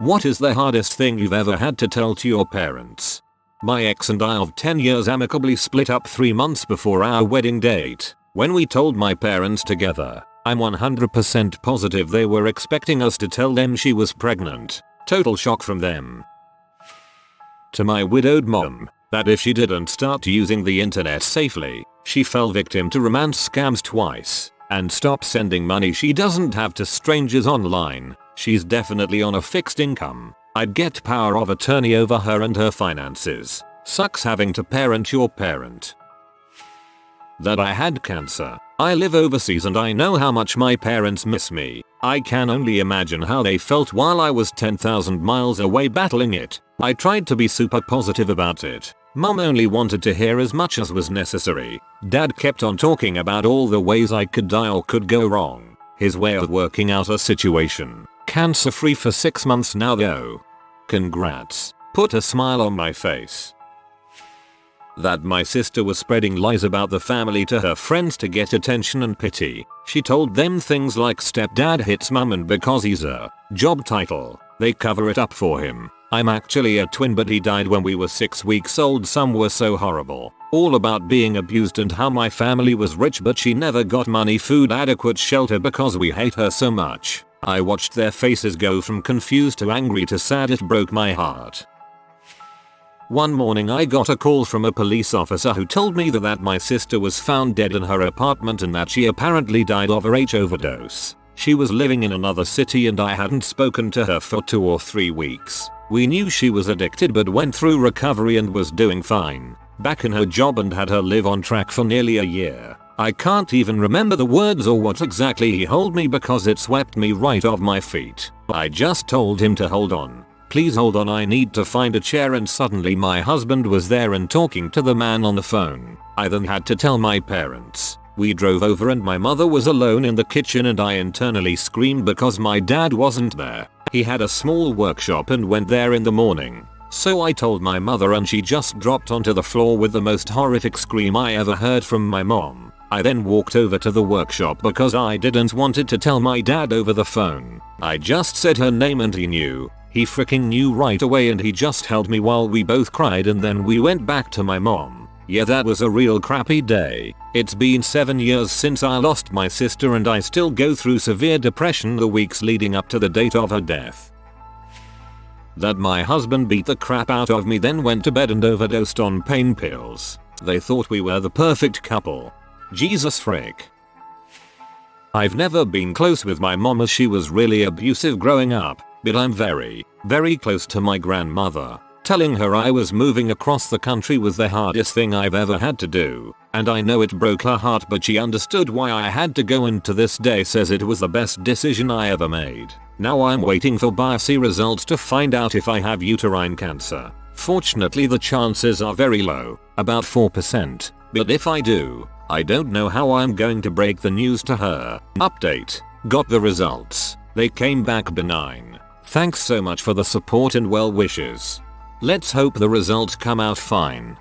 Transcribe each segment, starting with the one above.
What is the hardest thing you've ever had to tell to your parents? My ex and I of 10 years amicably split up 3 months before our wedding date. When we told my parents together, I'm 100% positive they were expecting us to tell them she was pregnant. Total shock from them. To my widowed mom, that if she didn't start using the internet safely, she fell victim to romance scams twice, and stop sending money she doesn't have to strangers online. She's definitely on a fixed income. I'd get power of attorney over her and her finances. Sucks having to parent your parent. That I had cancer. I live overseas and I know how much my parents miss me. I can only imagine how they felt while I was 10,000 miles away battling it. I tried to be super positive about it. Mom only wanted to hear as much as was necessary. Dad kept on talking about all the ways I could die or could go wrong. His way of working out a situation. Cancer free for 6 months now though. Congrats. Put a smile on my face. That my sister was spreading lies about the family to her friends to get attention and pity. She told them things like stepdad hits mum and because he's a job title, they cover it up for him. I'm actually a twin but he died when we were 6 weeks old. Some were so horrible. All about being abused and how my family was rich but she never got money, food, adequate shelter because we hate her so much. I watched their faces go from confused to angry to sad. It broke my heart. One morning I got a call from a police officer who told me that my sister was found dead in her apartment and that she apparently died of a H overdose. She was living in another city and I hadn't spoken to her for 2 or 3 weeks. We knew she was addicted but went through recovery and was doing fine. Back in her job and had her live on track for nearly a year. I can't even remember the words or what exactly he told me because it swept me right off my feet. I just told him to hold on. Please hold on, I need to find a chair, and suddenly my husband was there and talking to the man on the phone. I then had to tell my parents. We drove over and my mother was alone in the kitchen and I internally screamed because my dad wasn't there. He had a small workshop and went there in the morning. So I told my mother and she just dropped onto the floor with the most horrific scream I ever heard from my mom. I then walked over to the workshop because I didn't want to tell my dad over the phone. I just said her name and he knew. He freaking knew right away and he just held me while we both cried and then we went back to my mom. Yeah, that was a real crappy day. It's been 7 years since I lost my sister and I still go through severe depression the weeks leading up to the date of her death. That my husband beat the crap out of me, then went to bed and overdosed on pain pills. They thought we were the perfect couple. Jesus frick. I've never been close with my mom as she was really abusive growing up, but I'm very, very close to my grandmother. Telling her I was moving across the country was the hardest thing I've ever had to do, and I know it broke her heart, but she understood why I had to go and to this day says it was the best decision I ever made. Now I'm waiting for biopsy results to find out if I have uterine cancer. Fortunately the chances are very low, about 4%, but if I do, I don't know how I'm going to break the news to her. Update. Got the results. They came back benign. Thanks so much for the support and well wishes. Let's hope the results come out fine.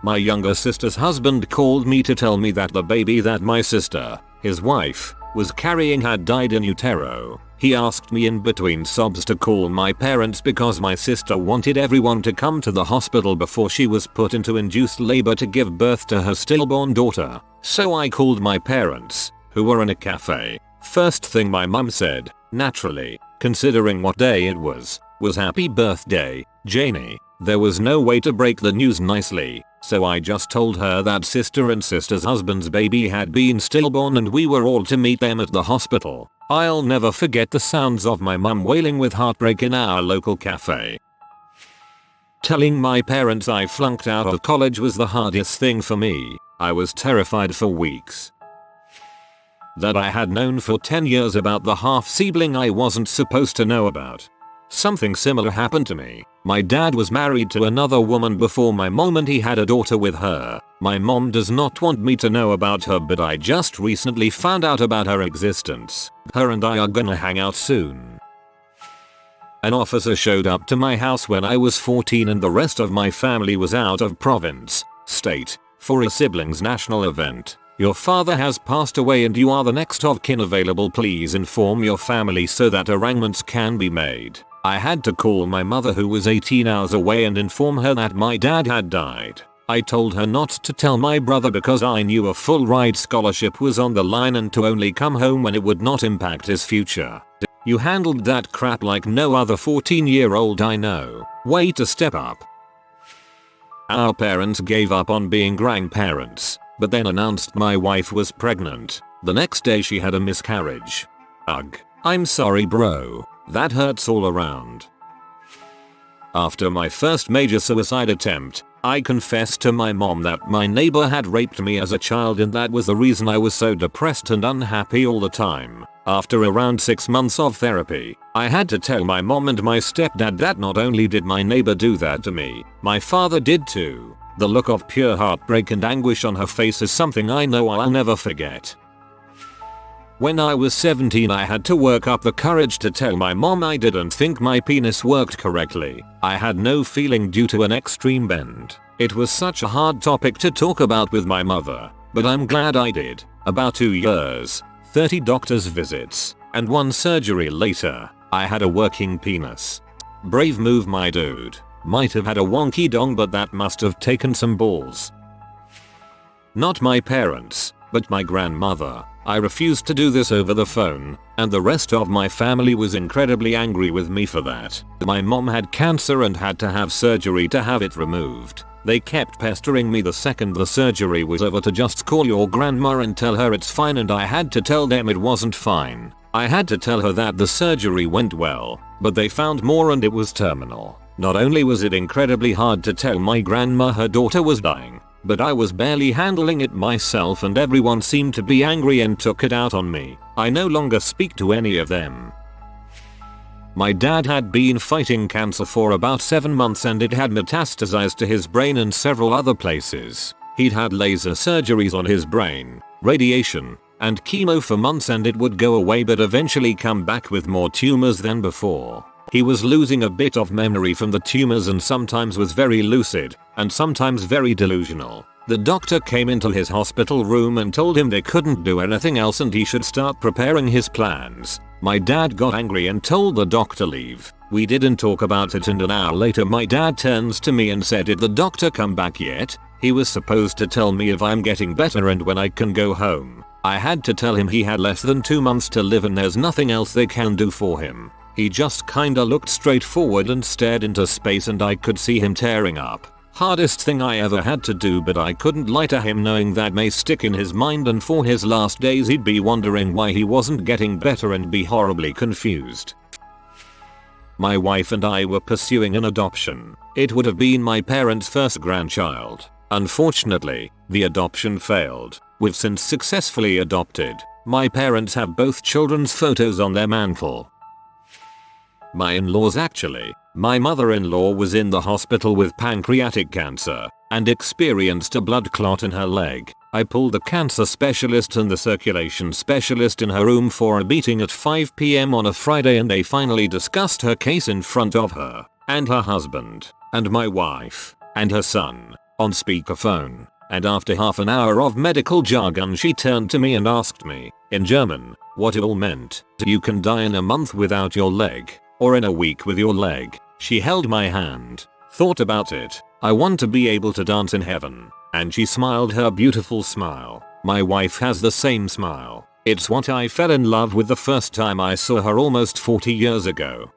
My younger sister's husband called me to tell me that the baby that my sister, his wife, was carrying had died in utero. He asked me in between sobs to call my parents because my sister wanted everyone to come to the hospital before she was put into induced labor to give birth to her stillborn daughter. So I called my parents, who were in a cafe. First thing my mum said, naturally, considering what day it was happy birthday, Janie. There was no way to break the news nicely, so I just told her that sister and sister's husband's baby had been stillborn and we were all to meet them at the hospital. I'll never forget the sounds of my mum wailing with heartbreak in our local cafe. Telling my parents I flunked out of college was the hardest thing for me. I was terrified for weeks. That I had known for 10 years about the half-sibling I wasn't supposed to know about. Something similar happened to me. My dad was married to another woman before my mom and he had a daughter with her. My mom does not want me to know about her, but I just recently found out about her existence. Her and I are gonna hang out soon. An officer showed up to my house when I was 14 and the rest of my family was out of province, state, for a siblings national event. Your father has passed away and you are the next of kin available. Please inform your family so that arrangements can be made. I had to call my mother, who was 18 hours away, and inform her that my dad had died. I told her not to tell my brother because I knew a full ride scholarship was on the line and to only come home when it would not impact his future. You handled that crap like no other 14-year-old I know. Way to step up. Our parents gave up on being grandparents, but then announced my wife was pregnant. The next day she had a miscarriage. Ugh. I'm sorry bro. That hurts all around. After my first major suicide attempt, I confessed to my mom that my neighbor had raped me as a child, and that was the reason I was so depressed and unhappy all the time. After around 6 months of therapy, I had to tell my mom and my stepdad that not only did my neighbor do that to me, my father did too. The look of pure heartbreak and anguish on her face is something I know I'll never forget. When I was 17, I had to work up the courage to tell my mom I didn't think my penis worked correctly. I had no feeling due to an extreme bend. It was such a hard topic to talk about with my mother, but I'm glad I did. About 2 years, 30 doctor's visits, and 1 surgery later, I had a working penis. Brave move my dude. Might have had a wonky dong, but that must have taken some balls. Not my parents, but my grandmother. I refused to do this over the phone, and the rest of my family was incredibly angry with me for that. My mom had cancer and had to have surgery to have it removed. They kept pestering me the second the surgery was over to just call your grandma and tell her it's fine, and I had to tell them it wasn't fine. I had to tell her that the surgery went well, but they found more and it was terminal. Not only was it incredibly hard to tell my grandma her daughter was dying, but I was barely handling it myself, and everyone seemed to be angry and took it out on me. I no longer speak to any of them. My dad had been fighting cancer for about 7 months and it had metastasized to his brain and several other places. He'd had laser surgeries on his brain, radiation, and chemo for months, and it would go away but eventually come back with more tumors than before. He was losing a bit of memory from the tumors and sometimes was very lucid, and sometimes very delusional. The doctor came into his hospital room and told him they couldn't do anything else and he should start preparing his plans. My dad got angry and told the doctor to leave. We didn't talk about it, and an hour later my dad turns to me and said, "Did the doctor come back yet? He was supposed to tell me if I'm getting better and when I can go home." I had to tell him he had less than 2 months to live and there's nothing else they can do for him. He just kinda looked straight forward and stared into space, and I could see him tearing up. Hardest thing I ever had to do, but I couldn't lie to him, knowing that may stick in his mind, and for his last days he'd be wondering why he wasn't getting better and be horribly confused. My wife and I were pursuing an adoption. It would have been my parents' first grandchild. Unfortunately, the adoption failed. We've since successfully adopted. My parents have both children's photos on their mantle. My in-laws actually. My mother-in-law was in the hospital with pancreatic cancer and experienced a blood clot in her leg. I pulled the cancer specialist and the circulation specialist in her room for a meeting at 5 p.m. on a Friday, and they finally discussed her case in front of her and her husband and my wife and her son on speakerphone. And after half an hour of medical jargon, she turned to me and asked me, in German, what it all meant. You can die in a month without your leg, or in a week with your leg. She held my hand, thought about it. I want to be able to dance in heaven. And she smiled her beautiful smile. My wife has the same smile. It's what I fell in love with the first time I saw her almost 40 years ago.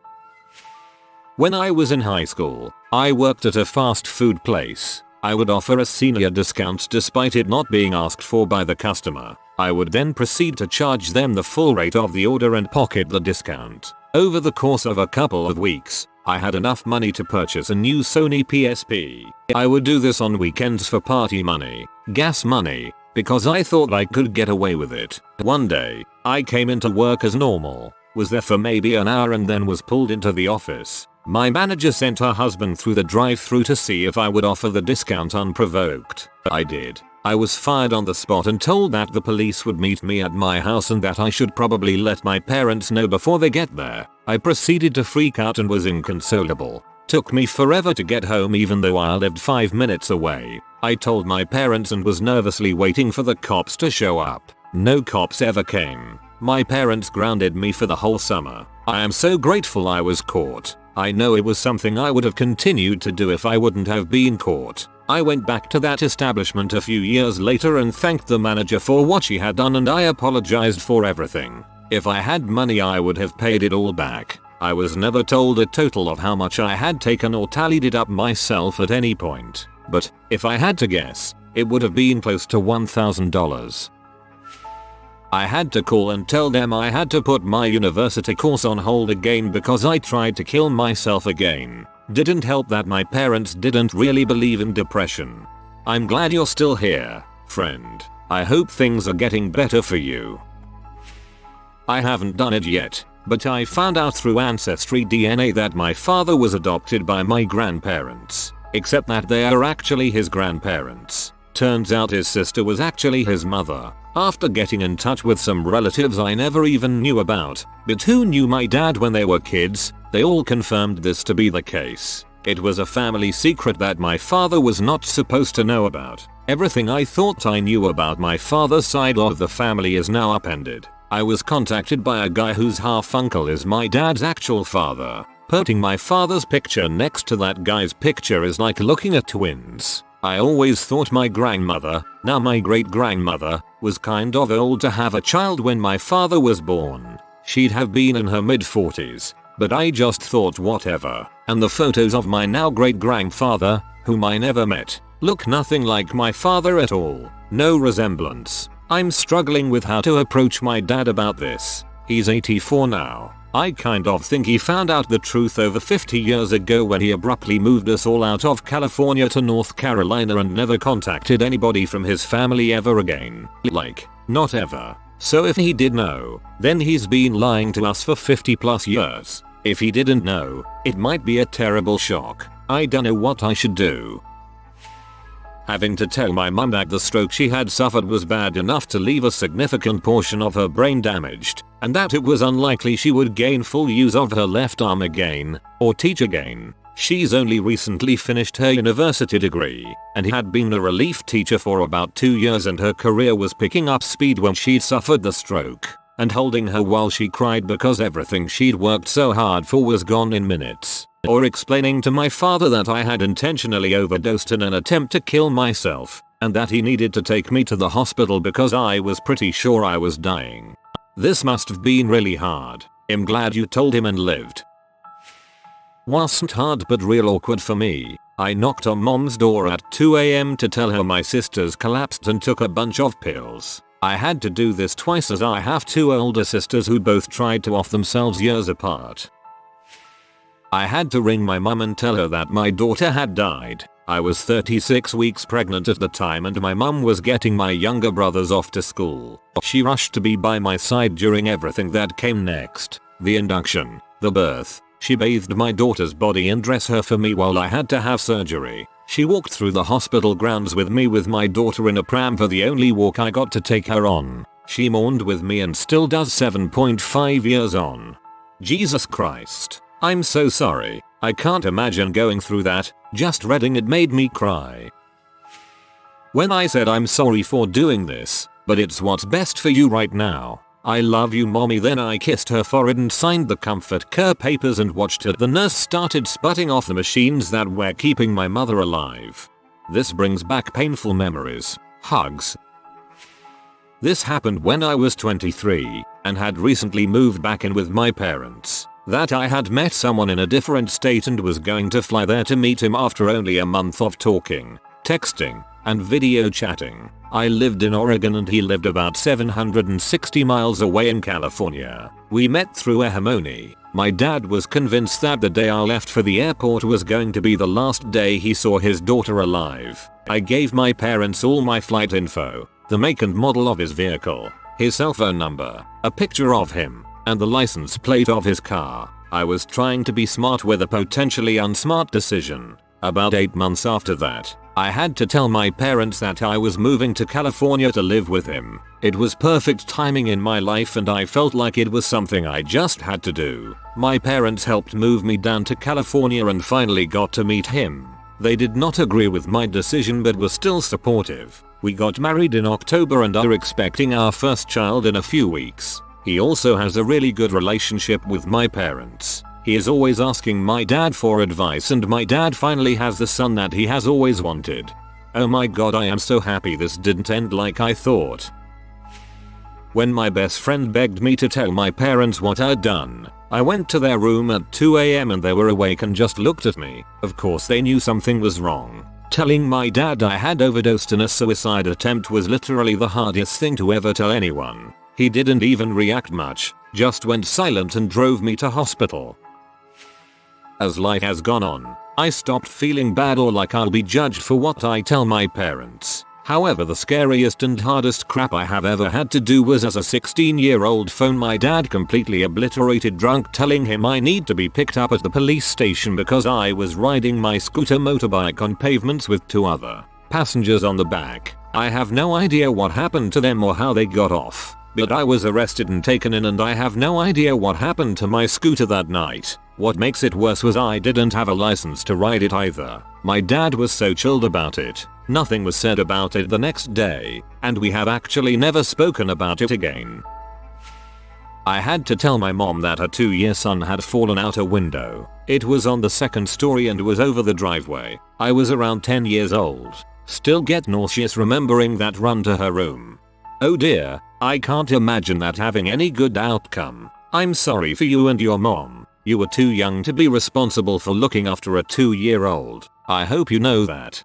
When I was in high school, I worked at a fast food place. I would offer a senior discount despite it not being asked for by the customer. I would then proceed to charge them the full rate of the order and pocket the discount. Over the course of a couple of weeks, I had enough money to purchase a new Sony PSP. I would do this on weekends for party money, gas money, because I thought I could get away with it. One day, I came into work as normal, was there for maybe an hour and then was pulled into the office. My manager sent her husband through the drive-thru to see if I would offer the discount unprovoked. I did. I was fired on the spot and told that the police would meet me at my house and that I should probably let my parents know before they get there. I proceeded to freak out and was inconsolable. Took me forever to get home even though I lived 5 minutes away. I told my parents and was nervously waiting for the cops to show up. No cops ever came. My parents grounded me for the whole summer. I am so grateful I was caught. I know it was something I would have continued to do if I wouldn't have been caught. I went back to that establishment a few years later and thanked the manager for what she had done, and I apologized for everything. If I had money I would have paid it all back. I was never told a total of how much I had taken or tallied it up myself at any point. But if I had to guess, it would have been close to $1,000. I had to call and tell them I had to put my university course on hold again because I tried to kill myself again. Didn't help that my parents didn't really believe in depression. I'm glad you're still here, friend. I hope things are getting better for you. I haven't done it yet, but I found out through Ancestry DNA that my father was adopted by my grandparents, except that they are actually his grandparents. Turns out his sister was actually his mother. After getting in touch with some relatives I never even knew about, but who knew my dad when they were kids, they all confirmed this to be the case. It was a family secret that my father was not supposed to know about. Everything I thought I knew about my father's side of the family is now upended. I was contacted by a guy whose half-uncle is my dad's actual father. Putting my father's picture next to that guy's picture is like looking at twins. I always thought my grandmother, now my great-grandmother, was kind of old to have a child when my father was born. She'd have been in her mid-40s, but I just thought whatever. And the photos of my now great-grandfather, whom I never met, look nothing like my father at all. No resemblance. I'm struggling with how to approach my dad about this. He's 84 now. I kind of think he found out the truth over 50 years ago when he abruptly moved us all out of California to North Carolina and never contacted anybody from his family ever again. Like, not ever. So if he did know, then he's been lying to us for 50 plus years. If he didn't know, it might be a terrible shock. I don't know what I should do. Having to tell my mum that the stroke she had suffered was bad enough to leave a significant portion of her brain damaged, and that it was unlikely she would gain full use of her left arm again, or teach again. She's only recently finished her university degree, and had been a relief teacher for about 2 years, and her career was picking up speed when she'd suffered the stroke. And holding her while she cried because everything she'd worked so hard for was gone in minutes. Or explaining to my father that I had intentionally overdosed in an attempt to kill myself, and that he needed to take me to the hospital because I was pretty sure I was dying. This must have been really hard. I'm glad you told him and lived. Wasn't hard but real awkward for me. I knocked on mom's door at 2 AM to tell her my sisters collapsed and took a bunch of pills. I had to do this twice as I have 2 older sisters who both tried to off themselves years apart. I had to ring my mum and tell her that my daughter had died. I was 36 weeks pregnant at the time and my mum was getting my younger brothers off to school. She rushed to be by my side during everything that came next. The induction, the birth. She bathed my daughter's body and dressed her for me while I had to have surgery. She walked through the hospital grounds with me with my daughter in a pram for the only walk I got to take her on. She mourned with me and still does 7.5 years on. Jesus Christ. I'm so sorry. I can't imagine going through that. Just reading it made me cry. When I said I'm sorry for doing this, but it's what's best for you right now. I love you mommy, then I kissed her forehead and signed the comfort care papers and watched as the nurse started sputting off the machines that were keeping my mother alive. This brings back painful memories. Hugs. This happened when I was 23 and had recently moved back in with my parents. That I had met someone in a different state and was going to fly there to meet him after only a month of talking, texting, and video chatting. I lived in Oregon and he lived about 760 miles away in California. We met through a harmony. My dad was convinced that the day I left for the airport was going to be the last day he saw his daughter alive. I gave my parents all my flight info, the make and model of his vehicle, his cell phone number, a picture of him, and the license plate of his car. I was trying to be smart with a potentially unsmart decision. About 8 months after that, I had to tell my parents that I was moving to California to live with him. It was perfect timing in my life and I felt like it was something I just had to do. My parents helped move me down to California and finally got to meet him. They did not agree with my decision but were still supportive. We got married in October and are expecting our first child in a few weeks. He also has a really good relationship with my parents. He is always asking my dad for advice and my dad finally has the son that he has always wanted. Oh my god, I am so happy this didn't end like I thought. When my best friend begged me to tell my parents what I'd done, I went to their room at 2 AM and they were awake and just looked at me. Of course they knew something was wrong. Telling my dad I had overdosed in a suicide attempt was literally the hardest thing to ever tell anyone. He didn't even react much, just went silent and drove me to hospital. As life has gone on, I stopped feeling bad or like I'll be judged for what I tell my parents. However, the scariest and hardest crap I have ever had to do was as a 16-year-old phone my dad completely obliterated drunk telling him I need to be picked up at the police station because I was riding my scooter motorbike on pavements with 2 other passengers on the back. I have no idea what happened to them or how they got off, but I was arrested and taken in and I have no idea what happened to my scooter that night. What makes it worse was I didn't have a license to ride it either. My dad was so chilled about it. Nothing was said about it the next day, and we have actually never spoken about it again. I had to tell my mom that her 2-year son had fallen out a window. It was on the 2nd story and was over the driveway. I was around 10 years old. Still get nauseous remembering that run to her room. Oh dear, I can't imagine that having any good outcome. I'm sorry for you and your mom. You were too young to be responsible for looking after a 2-year-old. I hope you know that.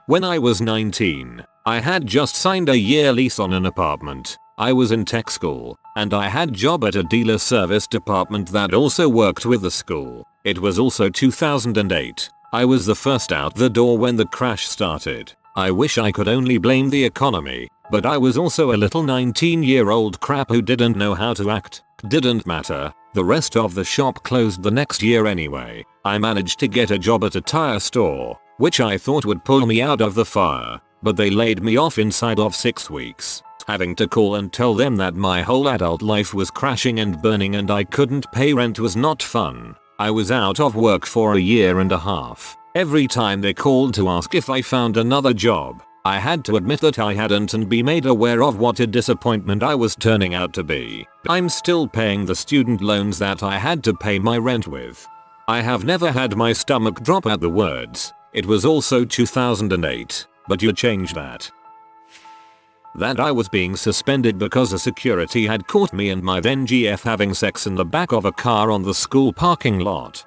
When I was 19, I had just signed a year lease on an apartment. I was in tech school, and I had job at a dealer service department that also worked with the school. It was also 2008. I was the first out the door when the crash started. I wish I could only blame the economy, but I was also a little 19-year-old crap who didn't know how to act. Didn't matter. The rest of the shop closed the next year anyway. I managed to get a job at a tire store, which I thought would pull me out of the fire, but they laid me off inside of 6 weeks. Having to call and tell them that my whole adult life was crashing and burning and I couldn't pay rent was not fun. I was out of work for a year and a half. Every time they called to ask if I found another job, I had to admit that I hadn't and be made aware of what a disappointment I was turning out to be. I'm still paying the student loans that I had to pay my rent with. I have never had my stomach drop at the words. It was also 2008, but you changed that. That I was being suspended because a security had caught me and my then GF having sex in the back of a car on the school parking lot.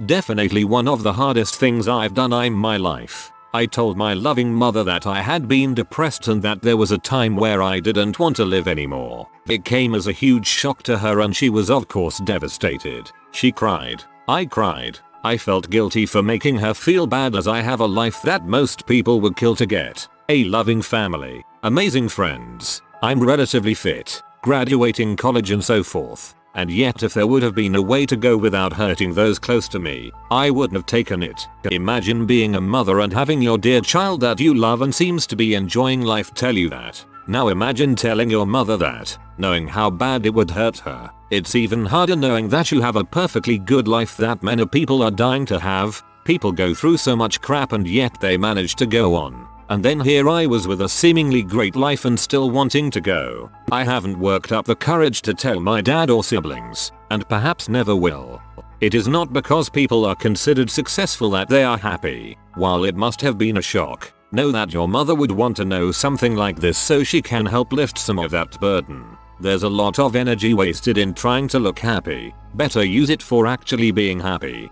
Definitely one of the hardest things I've done in my life. I told my loving mother that I had been depressed and that there was a time where I didn't want to live anymore. It came as a huge shock to her and she was of course devastated. She cried. I cried. I felt guilty for making her feel bad as I have a life that most people would kill to get. A loving family, amazing friends, I'm relatively fit, graduating college and so forth. And yet if there would have been a way to go without hurting those close to me, I wouldn't have taken it. Imagine being a mother and having your dear child that you love and seems to be enjoying life tell you that. Now imagine telling your mother that, knowing how bad it would hurt her. It's even harder knowing that you have a perfectly good life that many people are dying to have. People go through so much crap and yet they manage to go on. And then here I was with a seemingly great life and still wanting to go. I haven't worked up the courage to tell my dad or siblings, and perhaps never will. It is not because people are considered successful that they are happy. While it must have been a shock, know that your mother would want to know something like this so she can help lift some of that burden. There's a lot of energy wasted in trying to look happy. Better use it for actually being happy.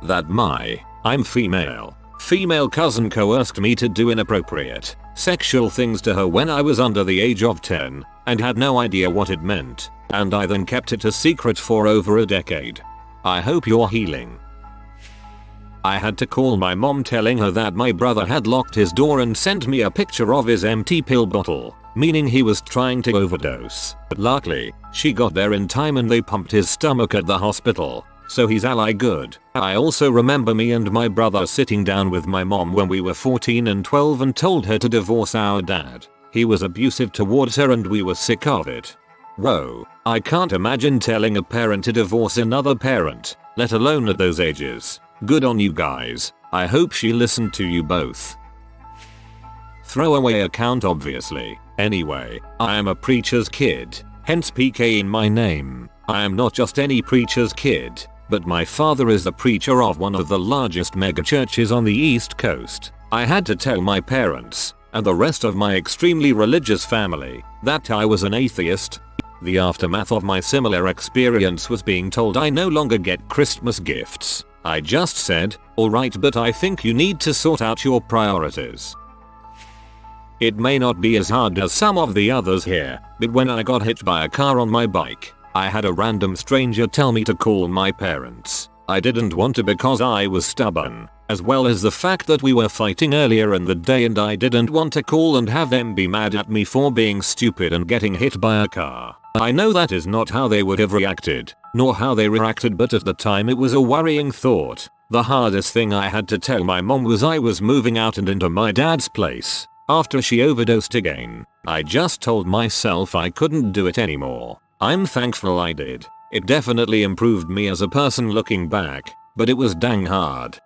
I'm female. Female cousin coerced me to do inappropriate sexual things to her when I was under the age of 10 and had no idea what it meant, and I then kept it a secret for over a decade. I hope you're healing. I had to call my mom telling her that my brother had locked his door and sent me a picture of his empty pill bottle, meaning he was trying to overdose. Luckily, she got there in time and they pumped his stomach at the hospital. So he's ally good. I also remember me and my brother sitting down with my mom when we were 14 and 12 and told her to divorce our dad. He was abusive towards her and we were sick of it. Whoa, I can't imagine telling a parent to divorce another parent, let alone at those ages. Good on you guys. I hope she listened to you both. Throwaway account obviously. Anyway, I am a preacher's kid, hence PK in my name. I am not just any preacher's kid, but my father is the preacher of one of the largest megachurches on the East Coast. I had to tell my parents, and the rest of my extremely religious family, that I was an atheist. The aftermath of my similar experience was being told I no longer get Christmas gifts. I just said, alright, but I think you need to sort out your priorities. It may not be as hard as some of the others here, but when I got hit by a car on my bike, I had a random stranger tell me to call my parents. I didn't want to because I was stubborn, as well as the fact that we were fighting earlier in the day and I didn't want to call and have them be mad at me for being stupid and getting hit by a car. I know that is not how they would have reacted, nor how they reacted, but at the time it was a worrying thought. The hardest thing I had to tell my mom was I was moving out and into my dad's place. After she overdosed again, I just told myself I couldn't do it anymore. I'm thankful I did. It definitely improved me as a person looking back, but it was dang hard.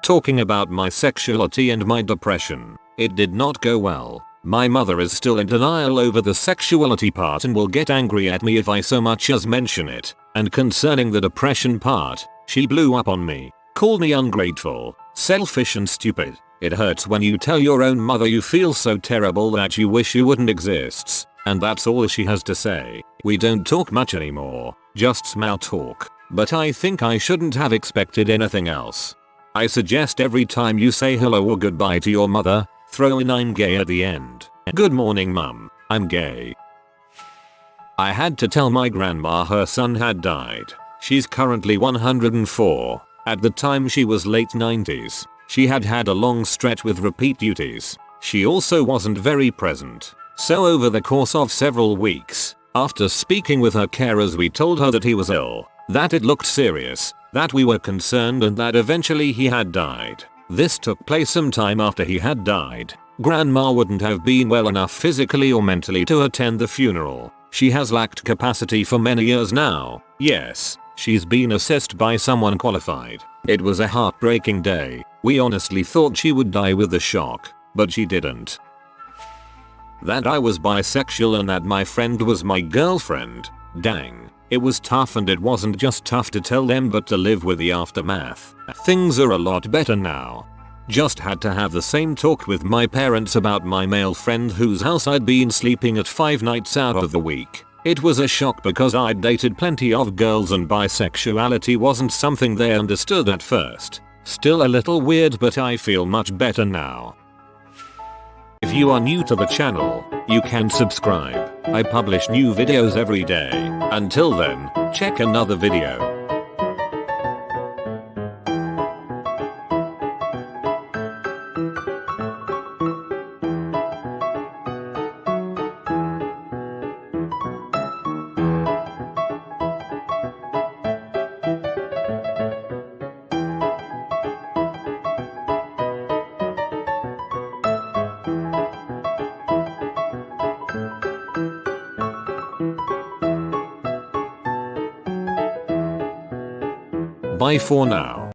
Talking about my sexuality and my depression, it did not go well. My mother is still in denial over the sexuality part and will get angry at me if I so much as mention it. And concerning the depression part, she blew up on me, called me ungrateful, selfish and stupid. It hurts when you tell your own mother you feel so terrible that you wish you wouldn't exist. And that's all she has to say. We don't talk much anymore, just small talk. But I think I shouldn't have expected anything else. I suggest every time you say hello or goodbye to your mother, throw in "I'm gay" at the end. Good morning mum, I'm gay. I had to tell my grandma her son had died. She's currently 104. At the time she was late 90s. She had had a long stretch with repeat duties. She also wasn't very present. So over the course of several weeks, after speaking with her carers, we told her that he was ill, that it looked serious, that we were concerned, and that eventually he had died. This took place some time after he had died. Grandma wouldn't have been well enough physically or mentally to attend the funeral. She has lacked capacity for many years now. Yes, she's been assessed by someone qualified. It was a heartbreaking day. We honestly thought she would die with the shock, but she didn't. That I was bisexual and that my friend was my girlfriend. Dang. It was tough, and it wasn't just tough to tell them but to live with the aftermath. Things are a lot better now. Just had to have the same talk with my parents about my male friend whose house I'd been sleeping at 5 nights out of the week. It was a shock because I'd dated plenty of girls and bisexuality wasn't something they understood at first. Still a little weird, but I feel much better now. If you are new to the channel, you can subscribe. I publish new videos every day. Until then, check another video. Bye for now.